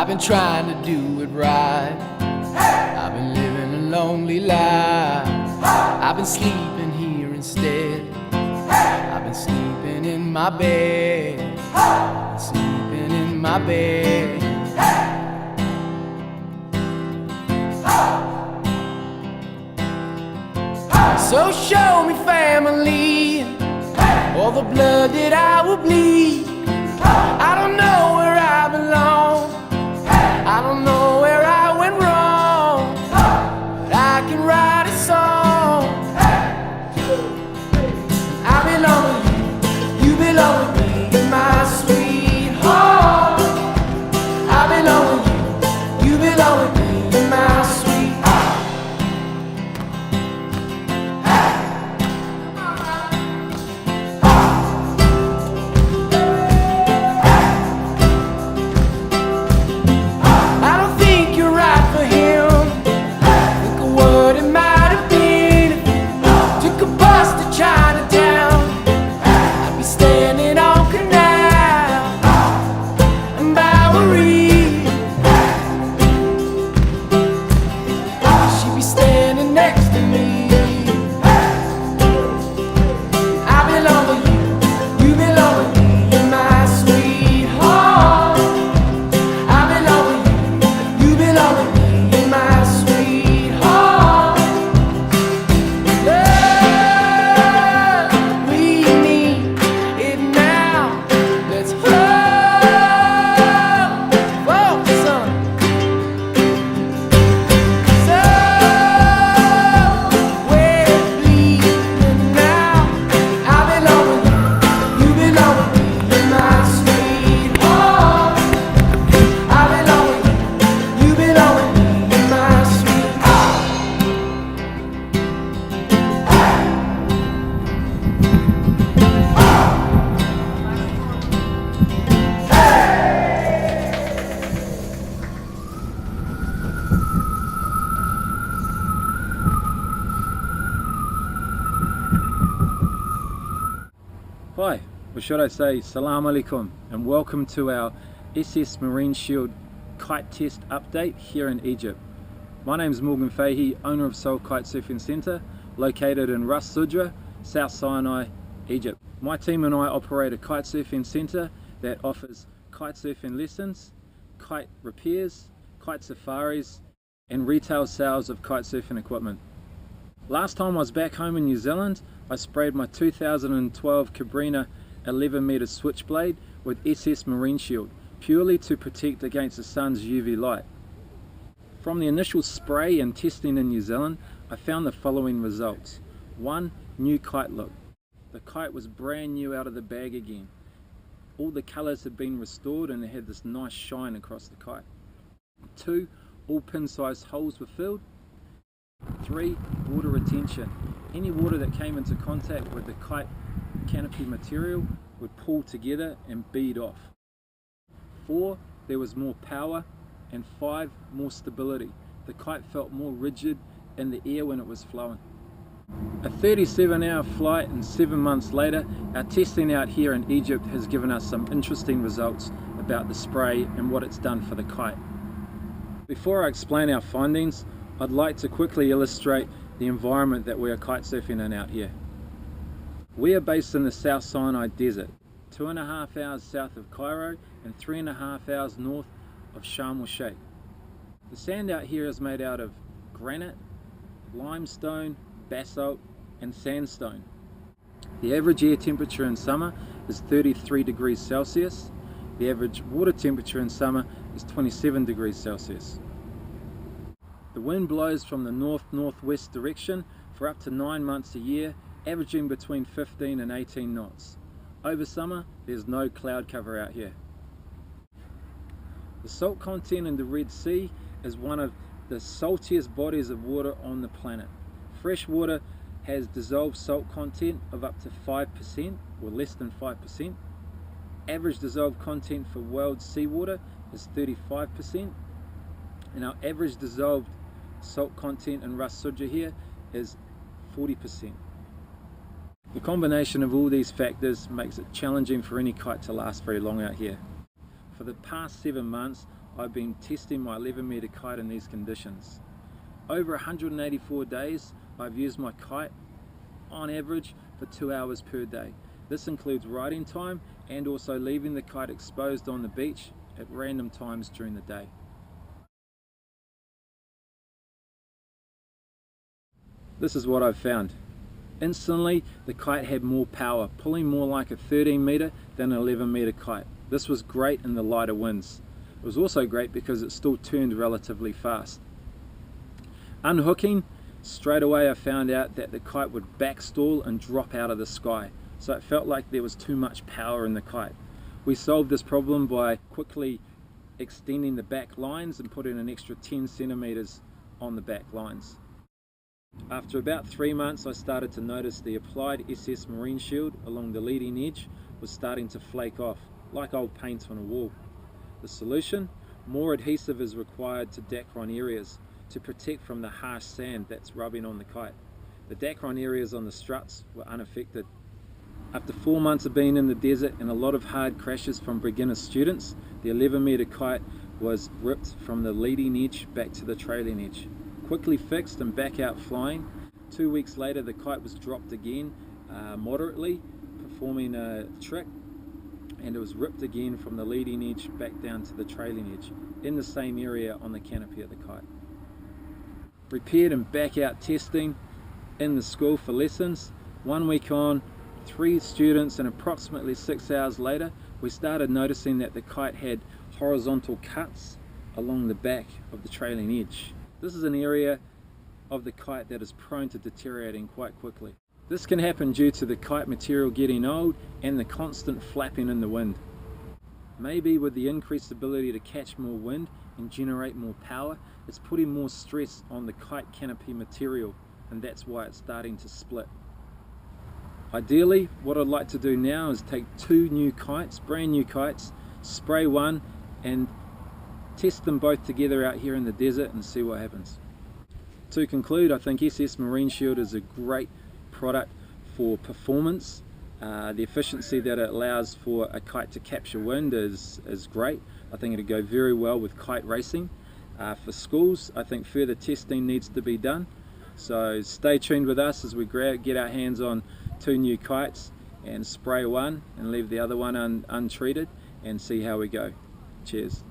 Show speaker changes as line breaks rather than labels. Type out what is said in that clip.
I've been trying to do it right. I've been living a lonely life. I've been sleeping here instead. I've been sleeping in my bed. Sleeping in my bed. So show me family, all the blood that I will bleed. I don't know where I belong. I don't know where I went wrong, but I can write a song. I belong with you, you belong with me, my sweetheart. I belong with you, you belong with me, my sweetheart.
Hi, or should I say Salam Alaikum, and welcome to our SS Marine Shield kite test update here in Egypt. My name is Morgan Fahey, owner of Soul Kitesurfing Centre, located in Ras Sudr, South Sinai, Egypt. My team and I operate a kitesurfing centre that offers kitesurfing lessons, kite repairs, kite safaris, and retail sales of kitesurfing equipment. Last time I was back home in New Zealand, I sprayed my 2012 Cabrina 11 metre switchblade with SS Marine Shield, purely to protect against the sun's UV light. From the initial spray and testing in New Zealand, I found the following results. 1. New kite look. The kite was brand new out of the bag again. All the colours had been restored and it had this nice shine across the kite. 2. All pin-sized holes were filled. 3. Water retention. Any water that came into contact with the kite canopy material would pull together and bead off. 4. There was more power. And 5. More stability. The kite felt more rigid in the air when it was flowing. A 37-hour flight and 7 months later, our testing out here in Egypt has given us some interesting results about the spray and what it's done for the kite. Before I explain our findings, I'd like to quickly illustrate the environment that we are kitesurfing in out here. We are based in the South Sinai Desert, 2.5 hours south of Cairo and 3.5 hours north of Sharm el-Sheikh. The sand out here is made out of granite, limestone, basalt and sandstone. The average air temperature in summer is 33 degrees Celsius. The average water temperature in summer is 27 degrees Celsius. The wind blows from the north-northwest direction for up to 9 months a year, averaging between 15 and 18 knots. Over summer, there's no cloud cover out here. The salt content in the Red Sea is one of the saltiest bodies of water on the planet. Fresh water has dissolved salt content of up to 5% or less than 5%. Average dissolved content for world seawater is 35%, and our average dissolved salt content in Ras Sudr here is 40%. The combination of all these factors makes it challenging for any kite to last very long out here. For the past 7 months, I've been testing my 11-meter kite in these conditions. Over 184 days I've used my kite on average for 2 hours per day. This includes riding time and also leaving the kite exposed on the beach at random times during the day. This is what I've found. Instantly, the kite had more power, pulling more like a 13-meter than an 11-meter kite. This was great in the lighter winds. It was also great because it still turned relatively fast. Unhooking, straight away I found out that the kite would backstall and drop out of the sky, so it felt like there was too much power in the kite. We solved this problem by quickly extending the back lines and putting an extra 10 centimeters on the back lines. After about 3 months, I started to notice the applied SS Marine Shield along the leading edge was starting to flake off, like old paint on a wall. The solution? More adhesive is required to Dacron areas to protect from the harsh sand that's rubbing on the kite. The Dacron areas on the struts were unaffected. After 4 months of being in the desert and a lot of hard crashes from beginner students, the 11-meter kite was ripped from the leading edge back to the trailing edge. Quickly fixed and back out flying. 2 weeks later the kite was dropped again moderately, performing a trick, and it was ripped again from the leading edge back down to the trailing edge in the same area on the canopy of the kite. Repaired and back out testing in the school for lessons. 1 week on, 3 students, and approximately 6 hours later we started noticing that the kite had horizontal cuts along the back of the trailing edge. This is an area of the kite that is prone to deteriorating quite quickly. This can happen due to the kite material getting old and the constant flapping in the wind. Maybe with the increased ability to catch more wind and generate more power, it's putting more stress on the kite canopy material, and that's why it's starting to split. Ideally, what I'd like to do now is take 2 new kites, brand new kites, spray one and test them both together out here in the desert and see what happens. To conclude, I think SS Marine Shield is a great product for performance. The efficiency that it allows for a kite to capture wind is great. I think it'll go very well with kite racing. For schools, I think further testing needs to be done. So stay tuned with us as we get our hands on 2 new kites and spray one and leave the other one untreated and see how we go. Cheers.